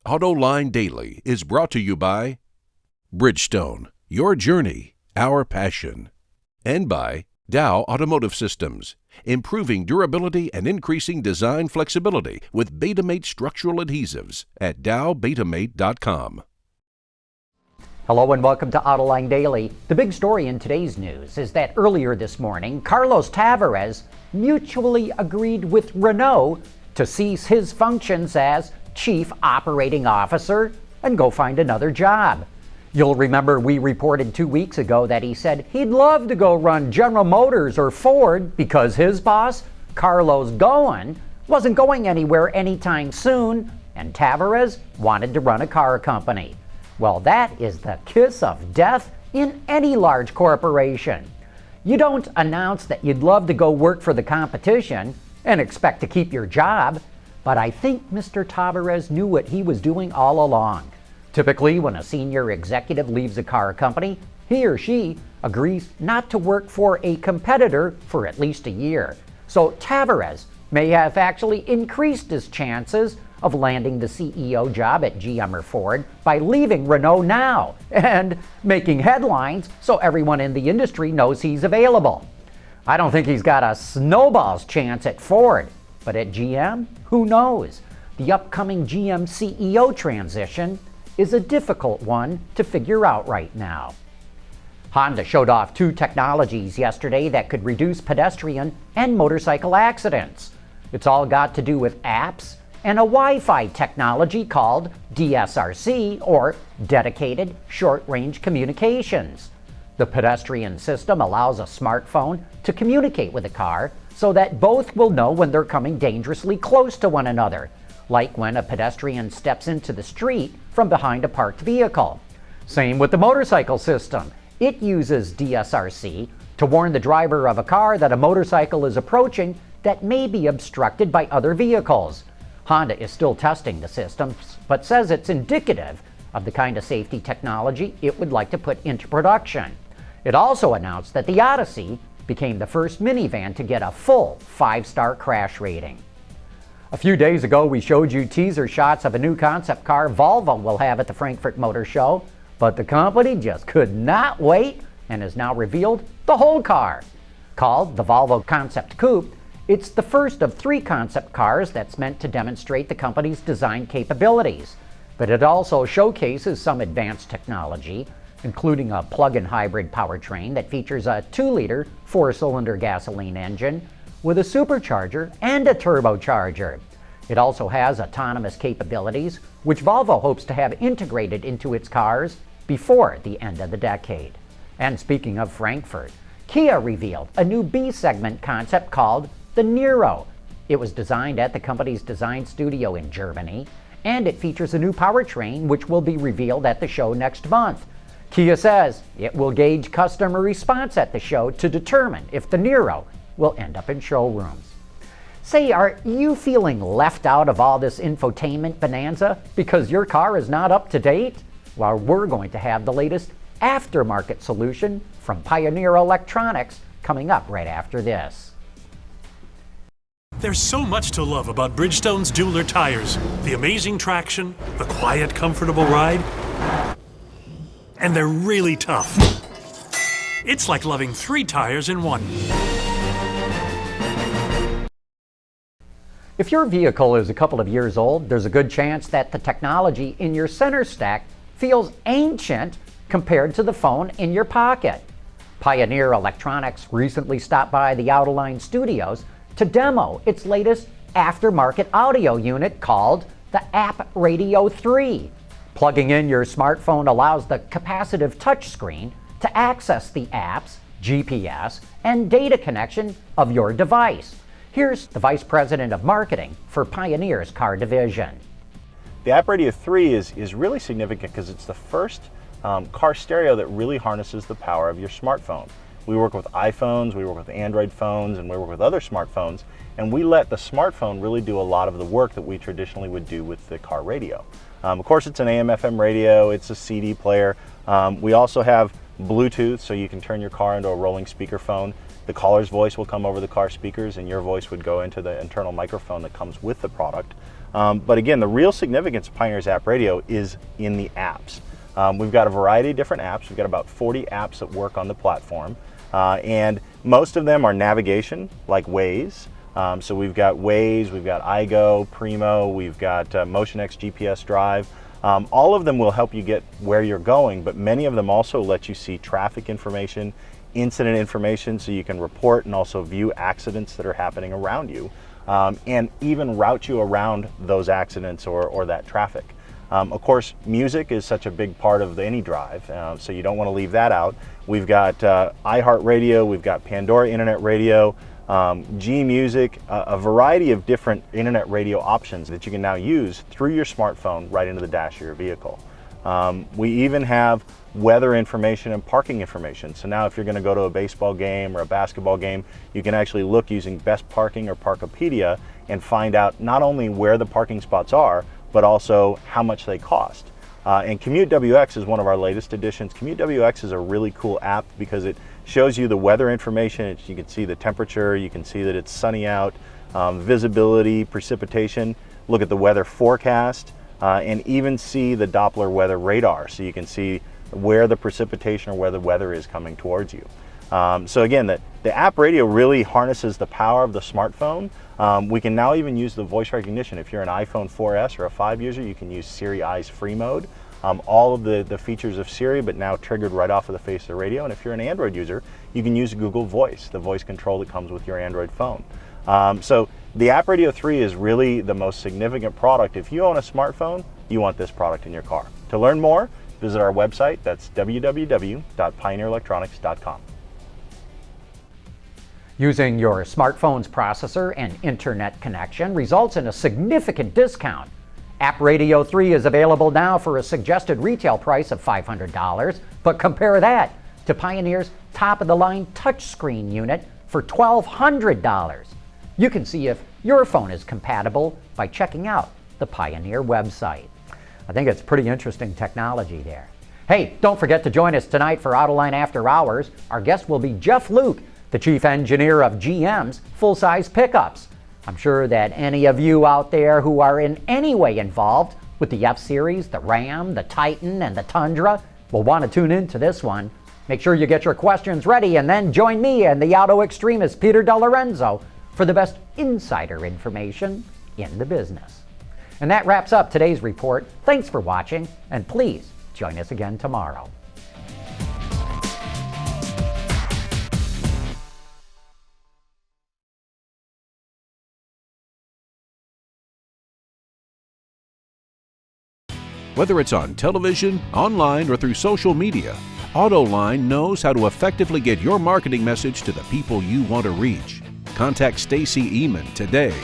Autoline Daily is brought to you by Bridgestone, your journey, our passion, and by Dow Automotive Systems, improving durability and increasing design flexibility with Betamate structural adhesives at dowbetamate.com. Hello and welcome to Autoline Daily. The big story in today's news is that earlier this morning, Carlos Tavares mutually agreed with Renault to cease his functions as Chief Operating Officer and go find another job. You'll remember we reported 2 weeks ago that he said he'd love to go run General Motors or Ford because his boss, Carlos Ghosn, wasn't going anywhere anytime soon, and Tavares wanted to run a car company. Well, that is the kiss of death in any large corporation. You don't announce that you'd love to go work for the competition and expect to keep your job, but I think Mr. Tavares knew what he was doing all along. Typically, when a senior executive leaves a car company, he or she agrees not to work for a competitor for at least a year. So Tavares may have actually increased his chances of landing the CEO job at GM or Ford by leaving Renault now and making headlines so everyone in the industry knows he's available. I don't think he's got a snowball's chance at Ford, but at GM, who knows? The upcoming GM CEO transition is a difficult one to figure out right now. Honda showed off 2 technologies yesterday that could reduce pedestrian and motorcycle accidents. It's all got to do with apps and a Wi-Fi technology called DSRC, or Dedicated Short-Range Communications. The pedestrian system allows a smartphone to communicate with a car so that both will know when they're coming dangerously close to one another, like when a pedestrian steps into the street from behind a parked vehicle. Same with the motorcycle system. It uses DSRC to warn the driver of a car that a motorcycle is approaching that may be obstructed by other vehicles. Honda is still testing the systems, but says it's indicative of the kind of safety technology it would like to put into production. It also announced that the Odyssey became the first minivan to get a full 5-star crash rating. A few days ago, we showed you teaser shots of a new concept car Volvo will have at the Frankfurt Motor Show, but the company just could not wait and has now revealed the whole car. Called the Volvo Concept Coupe, it's the first of 3 concept cars that's meant to demonstrate the company's design capabilities, but it also showcases some advanced technology, including a plug-in hybrid powertrain that features a 2-liter 4-cylinder gasoline engine with a supercharger and a turbocharger. It also has autonomous capabilities, which Volvo hopes to have integrated into its cars before the end of the decade. And speaking of Frankfurt, Kia revealed a new B-segment concept called the Niro. It was designed at the company's design studio in Germany, and it features a new powertrain which will be revealed at the show next month. Kia says it will gauge customer response at the show to determine if the Niro will end up in showrooms. Say, are you feeling left out of all this infotainment bonanza because your car is not up to date? Well, we're going to have the latest aftermarket solution from Pioneer Electronics coming up right after this. There's so much to love about Bridgestone's Dueler tires. The amazing traction, the quiet, comfortable ride, and they're really tough. It's like loving 3 tires in one. If your vehicle is a couple of years old, there's a good chance that the technology in your center stack feels ancient compared to the phone in your pocket. Pioneer Electronics recently stopped by the Autoline studios to demo its latest aftermarket audio unit called the App Radio 3. Plugging in your smartphone allows the capacitive touchscreen to access the apps, GPS, and data connection of your device. Here's the Vice President of Marketing for Pioneer's car division. The App Radio 3 is really significant because it's the first car stereo that really harnesses the power of your smartphone. We work with iPhones, we work with Android phones, and we work with other smartphones, and we let the smartphone really do a lot of the work that we traditionally would do with the car radio. Of course, it's an AM/FM radio, it's a CD player. We also have Bluetooth, so you can turn your car into a rolling speakerphone. The caller's voice will come over the car speakers, and your voice would go into the internal microphone that comes with the product. But again, the real significance of Pioneer's App Radio is in the apps. We've got a variety of different apps. We've got about 40 apps that work on the platform. And most of them are navigation, like Waze. So we've got Waze, we've got iGo, Primo, we've got MotionX GPS Drive. All of them will help you get where you're going, but many of them also let you see traffic information, incident information, so you can report and also view accidents that are happening around you, and even route you around those accidents or that traffic. Of course, music is such a big part of any drive, so you don't want to leave that out. We've got iHeartRadio, we've got Pandora Internet Radio, G Music, a variety of different internet radio options that you can now use through your smartphone right into the dash of your vehicle. We even have weather information and parking information. So now if you're going to go to a baseball game or a basketball game, you can actually look using Best Parking or Parkopedia and find out not only where the parking spots are, but also how much they cost. And Commute WX is one of our latest additions. Commute WX is a really cool app because it shows you the weather information. You can see the temperature, you can see that it's sunny out, visibility, precipitation, look at the weather forecast, and even see the Doppler weather radar, so you can see where the precipitation or where the weather is coming towards you. So again, the app radio really harnesses the power of the smartphone. We can now even use the voice recognition. If you're an iPhone 4S or a 5 user, you can use Siri Eyes free mode. All of the features of Siri, but now triggered right off of the face of the radio. And if you're an Android user, you can use Google Voice, the voice control that comes with your Android phone. So the App Radio 3 is really the most significant product. If you own a smartphone, you want this product in your car. To learn more, visit our website. That's www.pioneerelectronics.com. Using your smartphone's processor and internet connection results in a significant discount. App Radio 3 is available now for a suggested retail price of $500, but compare that to Pioneer's top-of-the-line touchscreen unit for $1,200. You can see if your phone is compatible by checking out the Pioneer website. I think it's pretty interesting technology there. Hey, don't forget to join us tonight for Autoline After Hours. Our guest will be Jeff Luke, the chief engineer of GM's full-size pickups. I'm sure that any of you out there who are in any way involved with the F-Series, the Ram, the Titan, and the Tundra will want to tune in to this one. Make sure you get your questions ready and then join me and the auto extremist Peter DeLorenzo for the best insider information in the business. And that wraps up today's report. Thanks for watching, and please join us again tomorrow. Whether it's on television, online, or through social media, Autoline knows how to effectively get your marketing message to the people you want to reach. Contact Stacy Eman today